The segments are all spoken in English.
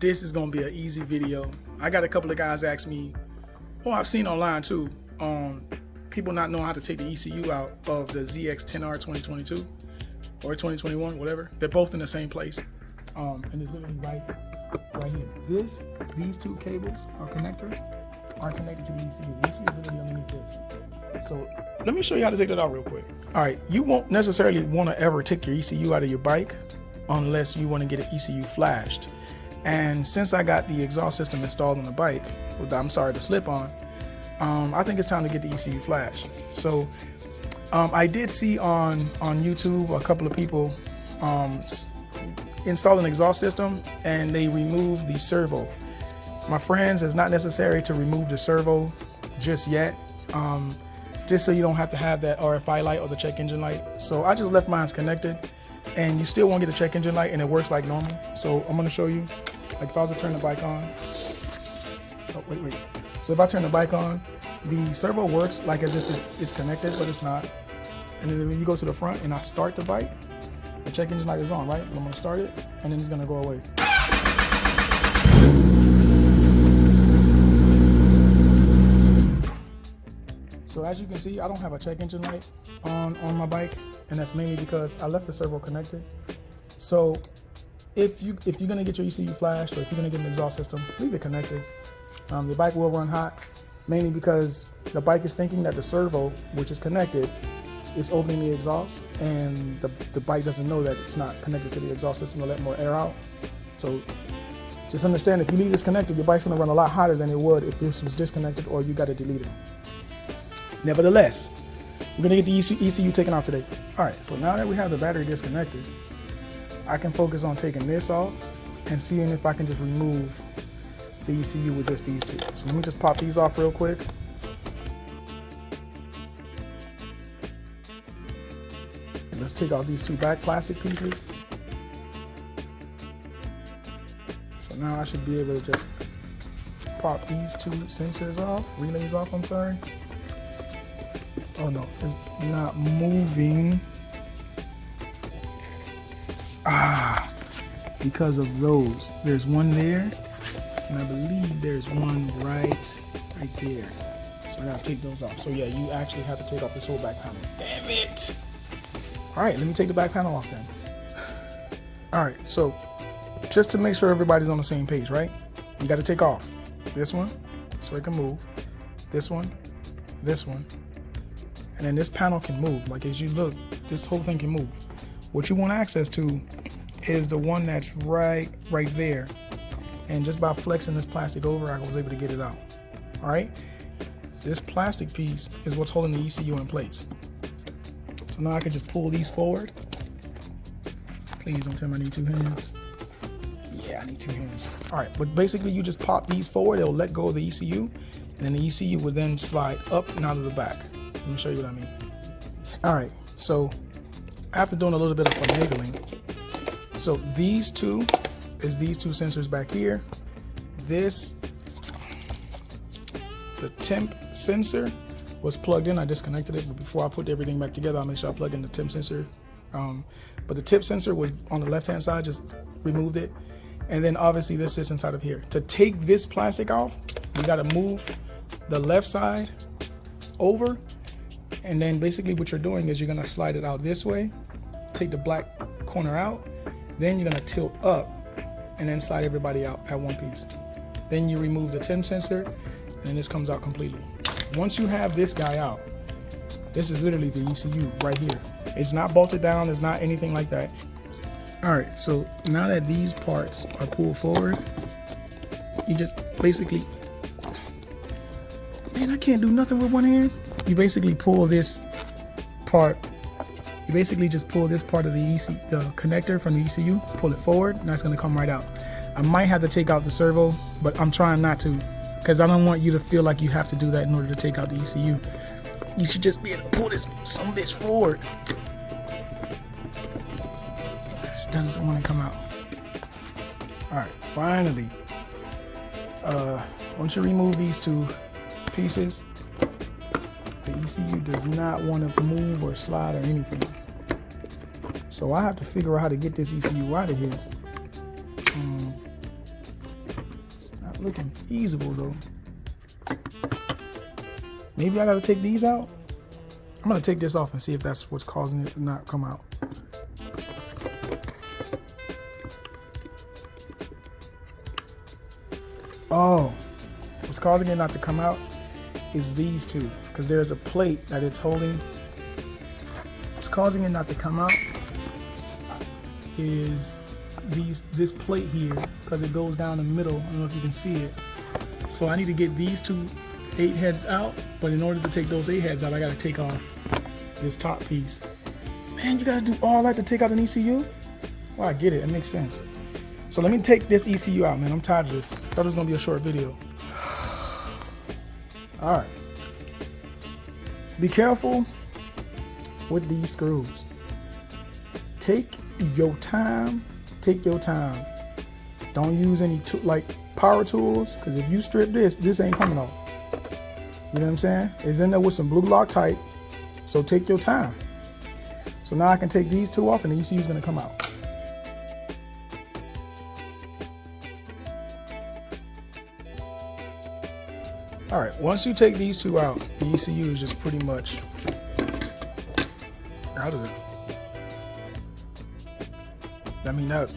this is gonna be an easy video. I got a couple of guys ask me, well, I've seen online too, people not knowing how to take the ECU out of the ZX10R 2022 or 2021, whatever. They're both in the same place. And it's literally right here. These two cables or connectors are connected to the ECU. The ECU is literally underneath this. So let me show you how to take that out real quick. All right, you won't necessarily want to ever take your ECU out of your bike unless you want to get an ECU flashed. And since I got the exhaust system installed on the bike, I'm sorry, the slip-on, I think it's time to get the ECU flashed. So I did see on YouTube a couple of people install an exhaust system and they remove the servo. My friends, it's not necessary to remove the servo just yet, just so you don't have to have that RFI light or the check engine light. So I just left mine connected, and you still won't get a check engine light and it works like normal. So I'm going to show you, like if I was to turn the bike on. Oh, wait. So if I turn the bike on, the servo works like as if it's connected, but it's not. And then when you go to the front and I start the bike, the check engine light is on, right? But I'm going to start it and then it's going to go away. So as you can see, I don't have a check engine light on my bike, and that's mainly because I left the servo connected. So if you're gonna get your ECU flashed, or if you're gonna get an exhaust system, leave it connected. The bike will run hot, mainly because the bike is thinking that the servo, which is connected, is opening the exhaust, and the bike doesn't know that it's not connected to the exhaust system to let more air out. So just understand, if you leave this connected, your bike's gonna run a lot hotter than it would if this was disconnected or you got it deleted. Nevertheless, we're gonna get the ECU taken out today. All right, so now that we have the battery disconnected, I can focus on taking this off and seeing if I can just remove the ECU with just these two. So let me just pop these off real quick. And let's take out these two back plastic pieces. So now I should be able to just pop these two sensors off, relays off, I'm sorry. Oh no, it's not moving. Because of those. There's one there, and I believe there's one right there. So I gotta take those off. So yeah, you actually have to take off this whole back panel. Damn it! All right, let me take the back panel off then. All right, so just to make sure everybody's on the same page, right? You gotta take off this one so it can move. This one. And then this panel can move. Like as you look, this whole thing can move. What you want access to is the one that's right there. And just by flexing this plastic over, I was able to get it out. All right. This plastic piece is what's holding the ECU in place. So now I can just pull these forward. Please don't tell me I need two hands. Yeah, I need two hands. All right, but basically you just pop these forward, it'll let go of the ECU, and then the ECU would then slide up and out of the back. Let me show you what I mean. All right, so after doing a little bit of finagling, so these two sensors back here. The temp sensor was plugged in. I disconnected it, but before I put everything back together, I'll make sure I plug in the temp sensor. But the tip sensor was on the left-hand side, just removed it. And then obviously this sits inside of here. To take this plastic off, you gotta move the left side over. And then basically what you're doing is you're gonna slide it out this way, take the black corner out, then you're gonna tilt up and then slide everybody out at one piece. Then you remove the temp sensor and then this comes out completely. Once you have this guy out, this is literally the ECU right here. It's not bolted down, it's not anything like that. All right, so now that these parts are pulled forward, you just basically, man, I can't do nothing with one hand. You basically pull this part, you basically just pull this part of the connector from the ECU, pull it forward, and that's gonna come right out. I might have to take out the servo, but I'm trying not to, because I don't want you to feel like you have to do that in order to take out the ECU. You should just be able to pull this some bitch forward. That doesn't want to come out. All right, finally. Once you remove these two pieces, the ECU does not want to move or slide or anything. So I have to figure out how to get this ECU out of here. looking feasible though. Maybe I gotta take these out. I'm gonna take this off and see if that's what's causing it to not come out. Oh, what's causing it not to come out is these two, because there's a plate that it's holding. What's causing it not to come out is this plate here, because it goes down the middle. I don't know if you can see it. So I need to get these two 8 heads out, but in order to take those 8 heads out, I gotta take off this top piece. Man, you gotta do all that to take out an ECU? Well, I get it, it makes sense. So let me take this ECU out, man. I'm tired of this. Thought it was gonna be a short video. All right. Be careful with these screws. Take your time. Take your time. Don't use any like power tools, because if you strip this ain't coming off. You know what I'm saying? It's in there with some blue Loctite, so take your time. So now I can take these two off and the ECU is gonna come out. All right, once you take these two out, the ECU is just pretty much out of there. I mean, that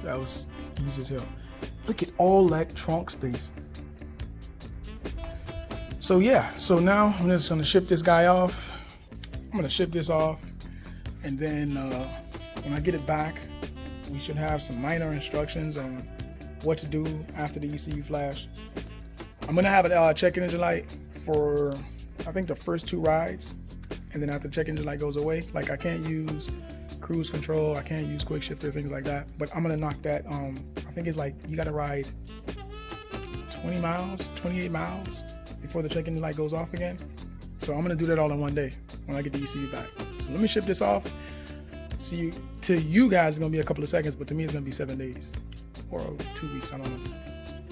was easy as hell. Look at all that trunk space. So yeah, so now I'm just gonna ship this guy off. I'm gonna ship this off, and then when I get it back, we should have some minor instructions on what to do after the ECU flash. I'm gonna have a check engine light for, I think, the first 2 rides, and then after the check engine light goes away, like I can't use cruise control, I can't use quick shifter, things like that. But I'm gonna knock that. I think it's like you gotta ride 20 miles, 28 miles before the check engine light goes off again. So I'm gonna do that all in one day when I get the ECU back. So let me ship this off. See you, to you guys, it's gonna be a couple of seconds, but to me it's gonna be 7 days or 2 weeks, I don't know.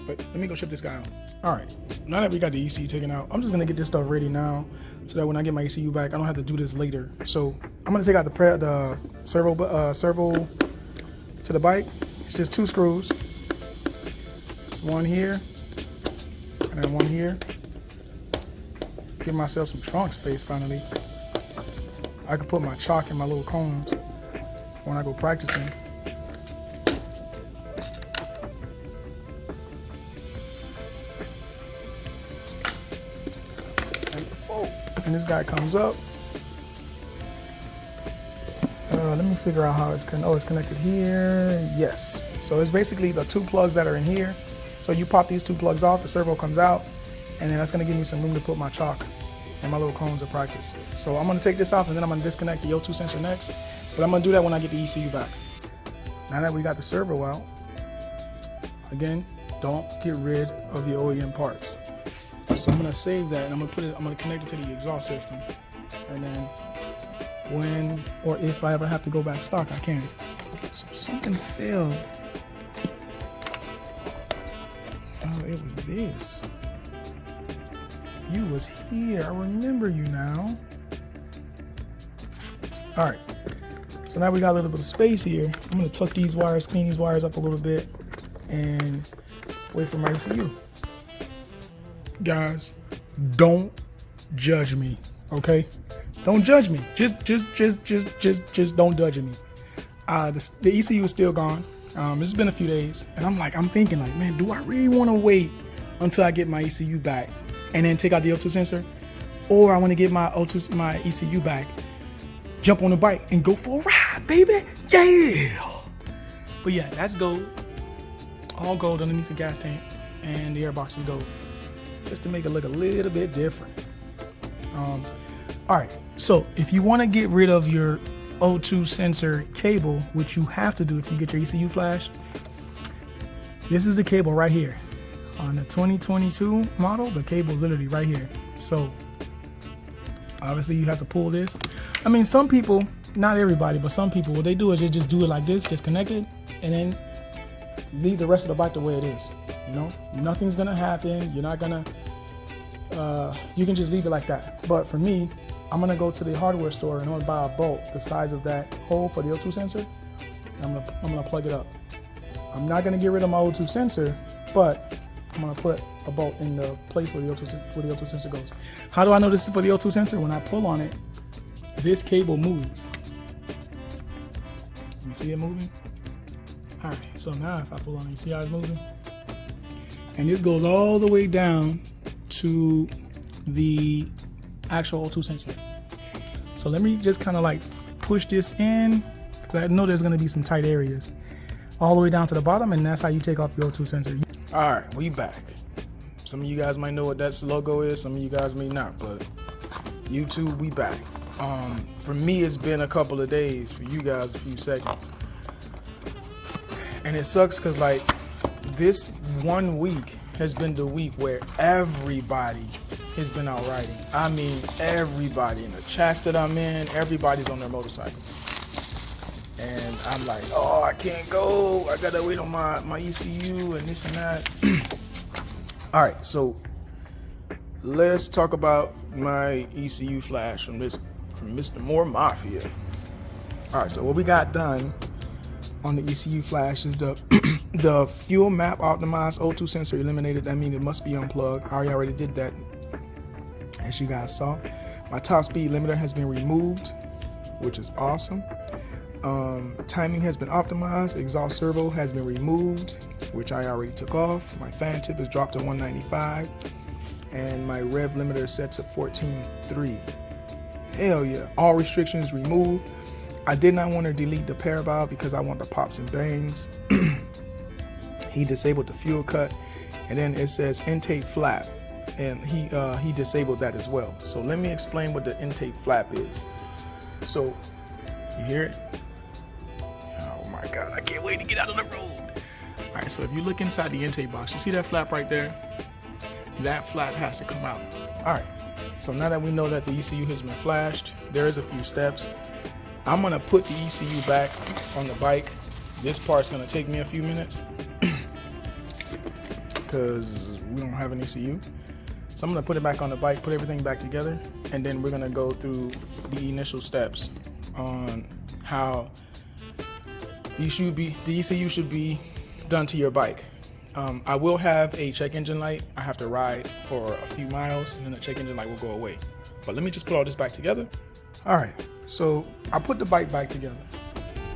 But let me go ship this guy out. All right, now that we got the ECU taken out, I'm just gonna get this stuff ready now so that when I get my ECU back, I don't have to do this later. So I'm gonna take out the servo to the bike. It's just 2 screws. It's one here and then one here. Give myself some trunk space finally. I could put my chalk in my little cones when I go practicing. And this guy comes up. Let me figure out how it's connected. Oh, it's connected here. Yes. So it's basically the 2 plugs that are in here. So you pop these 2 plugs off, the servo comes out, and then that's gonna give me some room to put my chalk and my little cones of practice. So I'm gonna take this off and then I'm gonna disconnect the O2 sensor next. But I'm gonna do that when I get the ECU back. Now that we got the servo out, again, don't get rid of your OEM parts. So I'm gonna save that and I'm gonna connect it to the exhaust system. And then when or if I ever have to go back stock, I can. So something failed. Oh, it was this. You was here. I remember you now. All right. So now we got a little bit of space here. I'm gonna tuck these wires, clean these wires up a little bit, and wait for my ECU. Guys, don't judge me, okay? Don't judge me. Just don't judge me. The ECU is still gone. It's been a few days, and I'm thinking like, man, do I really want to wait until I get my ECU back and then take out the O2 sensor, or I want to get my ECU back, jump on the bike and go for a ride, baby? Yeah. But yeah, that's gold. All gold underneath the gas tank, and the airbox is gold, just to make it look a little bit different. All right, so if you want to get rid of your O2 sensor cable, which you have to do if you get your ECU flash, this is the cable right here. On the 2022 model, the cable is literally right here. So obviously you have to pull this. I mean, some people, not everybody, but some people, what they do is they just do it like this, disconnect it, and then leave the rest of the bike the way it is. You know, nothing's gonna happen. You're not gonna, you can just leave it like that. But for me, I'm gonna go to the hardware store and I'm gonna buy a bolt the size of that hole for the O2 sensor, and I'm gonna plug it up. I'm not gonna get rid of my O2 sensor, but I'm gonna put a bolt in the place where the O2 sensor goes. How do I know this is for the O2 sensor? When I pull on it, this cable moves. You see it moving? All right, so now if I pull on it, you see how it's moving? And this goes all the way down to the actual O2 sensor. So let me just kind of like push this in, because I know there's gonna be some tight areas. All the way down to the bottom, and that's how you take off your O2 sensor. All right, we back. Some of you guys might know what that logo is, some of you guys may not, but YouTube, we back. For me, it's been a couple of days, for you guys, a few seconds. And it sucks because like this 1 week has been the week where everybody has been out riding. I mean, everybody in the chats that I'm in, everybody's on their motorcycles. And I'm like, oh, I can't go. I gotta wait on my ECU and this and that. All right, so let's talk about my ECU flash from Mr. Moore Mafia. All right, so what we got done on the ECU flash is the the fuel map optimized O2 sensor eliminated. That means it must be unplugged. I already did that, as you guys saw. My top speed limiter has been removed, which is awesome. Timing has been optimized. Exhaust servo has been removed, which I already took off. My fan tip is dropped to 195, and my rev limiter is set to 14.3. Hell yeah! All restrictions removed. I did not want to delete the pair valve because I want the pops and bangs. He disabled the fuel cut, and then it says intake flap, and he disabled that as well. So let me explain what the intake flap is. So you hear it? Oh my God, I can't wait to get out of the road. All right, so if you look inside the intake box, you see that flap right there? That flap has to come out. All right, so now that we know that the ECU has been flashed, there is a few steps. I'm gonna put the ECU back on the bike. This part's gonna take me a few minutes because we don't have an ECU. So I'm gonna put it back on the bike, put everything back together, and then we're gonna go through the initial steps on how the ECU should be done to your bike. I will have a check engine light. I have to ride for a few miles, and then the check engine light will go away. But let me just put all this back together. All right, so I put the bike back together.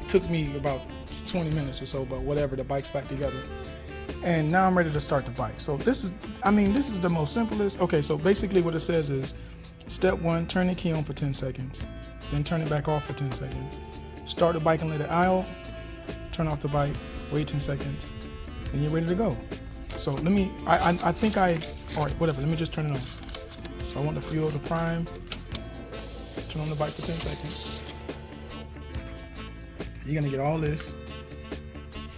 It took me about 20 minutes or so, but whatever, the bike's back together. And now I'm ready to start the bike. So this is the most simplest. Okay, so basically what it says is, step 1, turn the key on for 10 seconds. Then turn it back off for 10 seconds. Start the bike and let it idle. Turn off the bike, wait 10 seconds, and you're ready to go. So let me, all right, whatever, let me just turn it on. So I want the fuel to prime. Turn on the bike for 10 seconds. You're gonna get all this.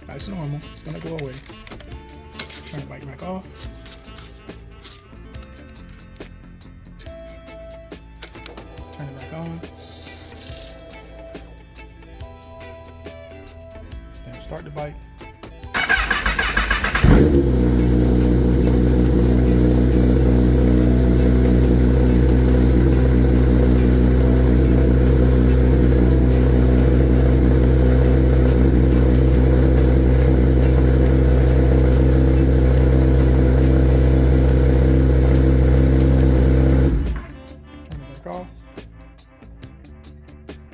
That's normal, it's gonna go away. Turn the bike back off. Turn it back on. Then start the bike.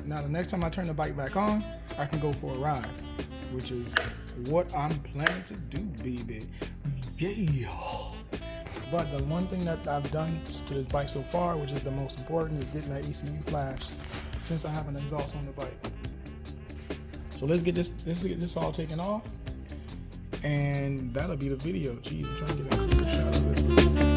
Now the next time I turn the bike back on, I can go for a ride, which is what I'm planning to do, baby. Yeah. But the one thing that I've done to this bike so far, which is the most important, is getting that ECU flashed since I have an exhaust on the bike. So let's get this all taken off, and that'll be the video. Geez, I'm trying to get a clear shot of it.